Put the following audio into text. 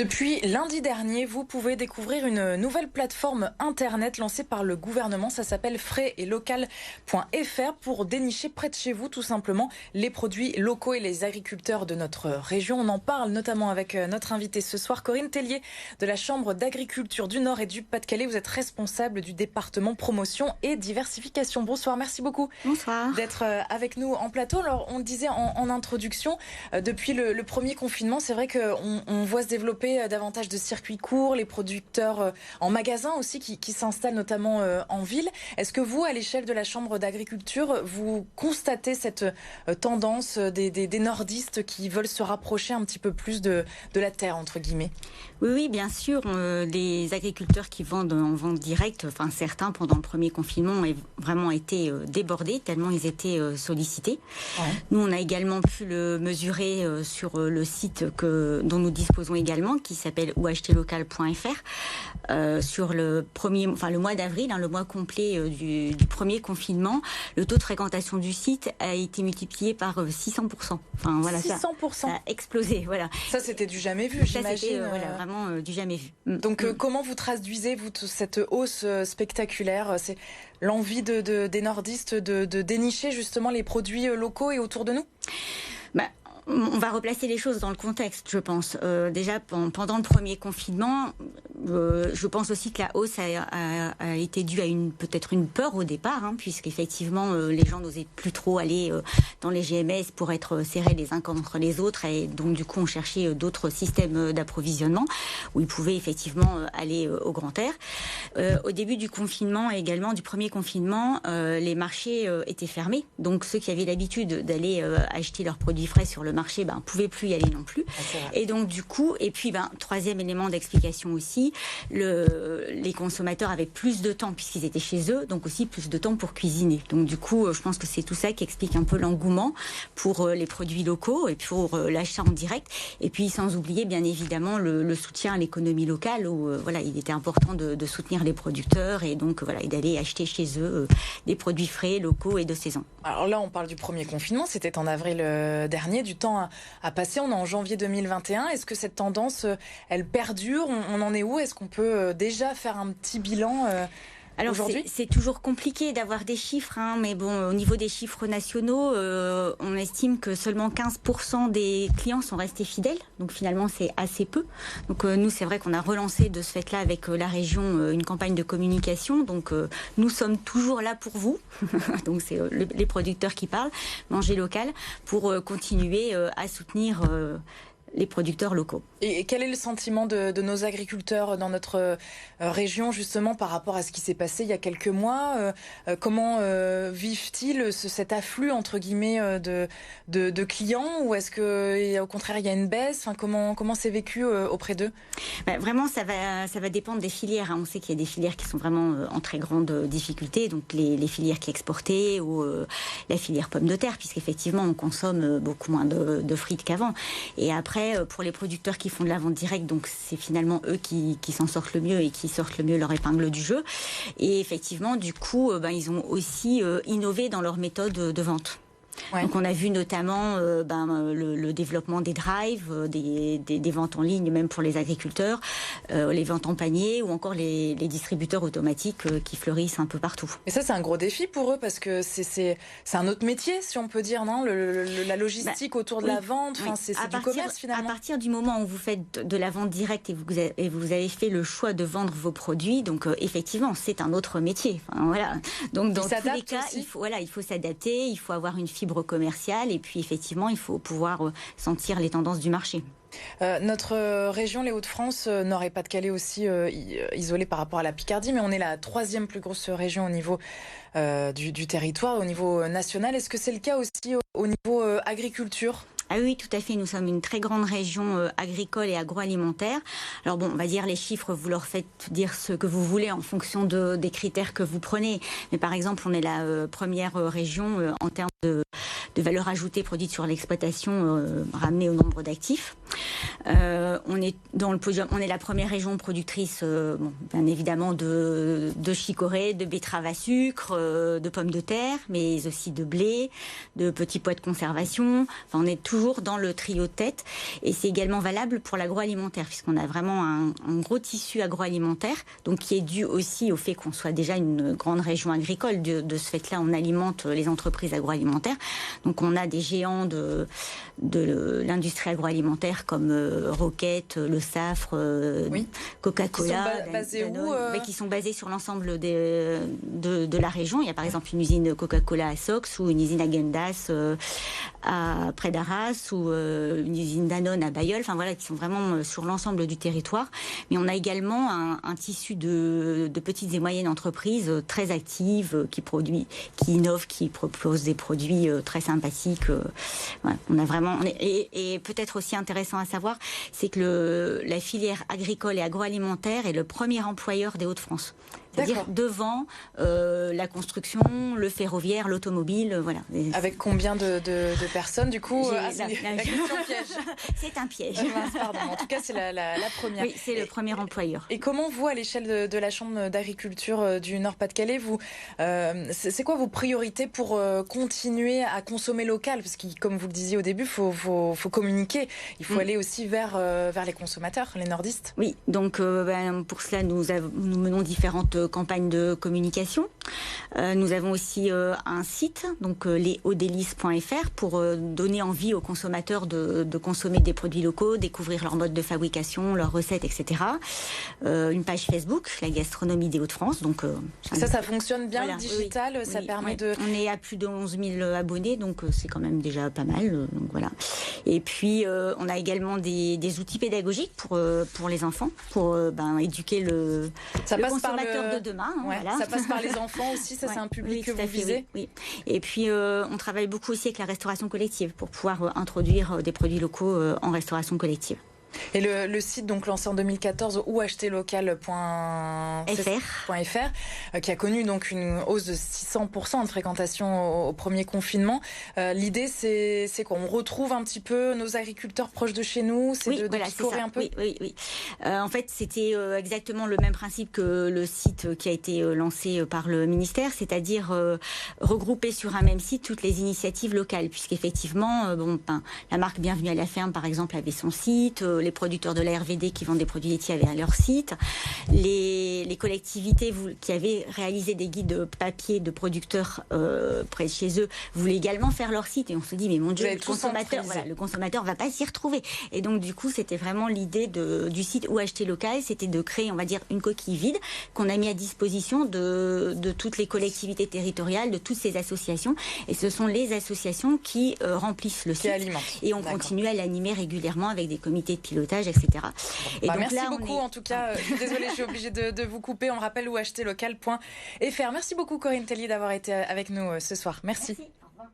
Depuis lundi dernier, vous pouvez découvrir une nouvelle plateforme internet lancée par le gouvernement. Ça s'appelle fraisetlocal.fr pour dénicher près de chez vous tout simplement les produits locaux et les agriculteurs de notre région. On en parle notamment avec notre invitée ce soir, Corinne Tellier de la Chambre d'agriculture du Nord et du Pas-de-Calais. Vous êtes responsable du département promotion et diversification. Bonsoir, merci beaucoup d'être avec nous en plateau. Alors on le disait en introduction, depuis le premier confinement, c'est vrai qu'on voit se développer davantage de circuits courts, les producteurs en magasin aussi qui s'installent notamment en ville. Est-ce que vous, à l'échelle de la Chambre d'agriculture, vous constatez cette tendance des nordistes qui veulent se rapprocher un petit peu plus de la terre, entre guillemets? Oui, bien sûr. Les agriculteurs qui vendent en vente directe, enfin certains pendant le premier confinement ont vraiment été débordés tellement ils étaient sollicités. Ouais. Nous, on a également pu le mesurer sur le site dont nous disposons également, qui s'appelle ouacheterlocal.fr. Sur le mois d'avril, le mois complet du premier confinement, le taux de fréquentation du site a été multiplié par 600%. Enfin voilà, 600%. Ça a explosé. Voilà. Ça, c'était du jamais vu, j'imagine. C'était vraiment du jamais vu. Donc comment vous traduisez cette hausse spectaculaire? C'est l'envie des nordistes de dénicher justement les produits locaux et autour de nous? On va replacer les choses dans le contexte, je pense. Déjà, pendant le premier confinement, je pense aussi que la hausse a été due à peut-être une peur au départ, puisqu'effectivement, les gens n'osaient plus trop aller dans les GMS pour être serrés les uns contre les autres. Et donc, du coup, on cherchait d'autres systèmes d'approvisionnement où ils pouvaient effectivement aller au grand air. Au début du confinement et également du premier confinement, les marchés étaient fermés. Donc, ceux qui avaient l'habitude d'aller acheter leurs produits frais sur le marché, pouvaient plus y aller non plus. Et donc du coup, et puis troisième élément d'explication aussi, les consommateurs avaient plus de temps puisqu'ils étaient chez eux, donc aussi plus de temps pour cuisiner. Donc du coup, je pense que c'est tout ça qui explique un peu l'engouement pour les produits locaux et pour l'achat en direct. Et puis sans oublier bien évidemment le soutien à l'économie locale où il était important de soutenir les producteurs et donc et d'aller acheter chez eux des produits frais, locaux et de saison. Alors là, on parle du premier confinement, c'était en avril dernier, du temps à passer, on est en janvier 2021. Est-ce que cette tendance, elle perdure? On en est où? Est-ce qu'on peut déjà faire un petit bilan Alors c'est toujours compliqué d'avoir des chiffres, mais bon, au niveau des chiffres nationaux, on estime que seulement 15% des clients sont restés fidèles, donc finalement c'est assez peu. Donc nous, c'est vrai qu'on a relancé de ce fait-là avec la région une campagne de communication, donc nous sommes toujours là pour vous, donc c'est les producteurs qui parlent, manger local, pour continuer à soutenir les producteurs locaux. Et quel est le sentiment de nos agriculteurs dans notre région justement par rapport à ce qui s'est passé il y a quelques mois? Comment vivent-ils cet afflux entre guillemets de clients, ou est-ce que au contraire il y a une baisse? Comment c'est vécu auprès d'eux? Vraiment ça va dépendre des filières. On sait qu'il y a des filières qui sont vraiment en très grande difficulté, donc les filières qui exportaient ou la filière pommes de terre, puisqu'effectivement on consomme beaucoup moins de frites qu'avant. Et après, pour les producteurs qui font de la vente directe, donc c'est finalement eux qui s'en sortent le mieux et qui sortent le mieux leur épingle du jeu. Et effectivement, du coup, ils ont aussi innové dans leur méthode de vente. Ouais. Donc on a vu notamment le développement des drives, des ventes en ligne, même pour les agriculteurs, les ventes en panier ou encore les distributeurs automatiques qui fleurissent un peu partout. Et ça, c'est un gros défi pour eux parce que c'est un autre métier, si on peut dire, non? La logistique autour de la vente, c'est du commerce finalement. À partir du moment où vous faites de la vente directe et vous avez fait le choix de vendre vos produits, donc effectivement, c'est un autre métier. Voilà. Donc dans tous les cas, il faut s'adapter, il faut avoir une fibre commerciale et puis effectivement il faut pouvoir sentir les tendances du marché. Notre région, les Hauts-de-France, Nord et Pas-de-Calais aussi isolée par rapport à la Picardie, mais on est la 3e plus grosse région au niveau du territoire, au niveau national. Est-ce que c'est le cas aussi au niveau agriculture? Ah oui, tout à fait. Nous sommes une très grande région agricole et agroalimentaire. Alors bon, on va dire les chiffres, vous leur faites dire ce que vous voulez en fonction des critères que vous prenez. Mais par exemple, on est la première région en termes de valeur ajoutée produite sur l'exploitation ramenée au nombre d'actifs. On est dans le podium, on est la première région productrice, bien évidemment, de chicorée, de betteraves à sucre, de pommes de terre, mais aussi de blé, de petits pois de conservation. Enfin, on est toujours toujours dans le trio de tête. Et c'est également valable pour l'agroalimentaire, puisqu'on a vraiment un gros tissu agroalimentaire, donc qui est dû aussi au fait qu'on soit déjà une grande région agricole. De ce fait-là, on alimente les entreprises agroalimentaires. Donc on a des géants de l'industrie agroalimentaire comme Roquette, Le Safre, Coca-Cola, qui sont basés sur l'ensemble de la région. Il y a par exemple une usine Coca-Cola à Sox ou une usine Häagen-Dazs près d'Arras ou une usine Danone à Bailleul, enfin voilà, qui sont vraiment sur l'ensemble du territoire. Mais on a également un tissu de petites et moyennes entreprises très actives qui innovent, qui proposent des produits très sympathiques. Voilà, on a vraiment, et peut-être aussi intéressant à savoir, c'est que la filière agricole et agroalimentaire est le premier employeur des Hauts-de-France. C'est-à-dire devant la construction, le ferroviaire, l'automobile, voilà. Avec combien de personnes, du coup c'est la question piège. C'est un piège. Pardon, en tout cas, c'est la première. Oui, c'est le premier employeur. Et comment vous, à l'échelle de la Chambre d'agriculture du Nord-Pas-de-Calais, c'est quoi vos priorités pour continuer à consommer local? Parce que, comme vous le disiez au début, faut communiquer. Il faut aller aussi vers les consommateurs, les nordistes. Oui, donc pour cela, nous menons différentes campagnes de communication. Nous avons aussi un site, donc leshautdélices.fr, pour donner envie aux consommateurs de consommer des produits locaux, découvrir leur mode de fabrication, leurs recettes, etc. Une page Facebook, la gastronomie des Hauts-de-France. Donc ça fonctionne bien, voilà, le digital, ça permet de... On est à plus de 11 000 abonnés, donc c'est quand même déjà pas mal. Donc voilà. Et puis on a également des outils pédagogiques pour les enfants, pour éduquer le consommateur de demain. Voilà. Ça passe par les enfants aussi, ça c'est un public que vous visez. Oui. Et puis on travaille beaucoup aussi avec la restauration collective pour pouvoir introduire des produits locaux en restauration collective. Et le site donc lancé en 2014 ou acheterlocal.fr qui a connu donc une hausse de 600% de fréquentation au premier confinement. L'idée c'est qu'on retrouve un petit peu nos agriculteurs proches de chez nous, c'est de picorer un peu. Oui. En fait, c'était exactement le même principe que le site qui a été lancé par le ministère, c'est-à-dire regrouper sur un même site toutes les initiatives locales, puisqu'effectivement, la marque Bienvenue à la ferme, par exemple, avait son site. Les producteurs de la RVD qui vendent des produits laitiers avaient leur site. Les collectivités qui avaient réalisé des guides papier de producteurs près de chez eux voulaient également faire leur site. Et on se dit, mais mon Dieu, le consommateur va pas s'y retrouver. Et donc, du coup, c'était vraiment l'idée du site Où acheter local, c'était de créer, on va dire, une coquille vide qu'on a mis à disposition de toutes les collectivités territoriales, de toutes ces associations. Et ce sont les associations qui remplissent le site. Et on continue à l'animer régulièrement avec des comités de pilotage, etc. Et donc merci beaucoup. En tout cas, je suis désolée, je suis obligée de vous couper. On rappelle où acheterlocal.fr. Merci beaucoup Corinne Tellier d'avoir été avec nous ce soir. Merci. Au revoir.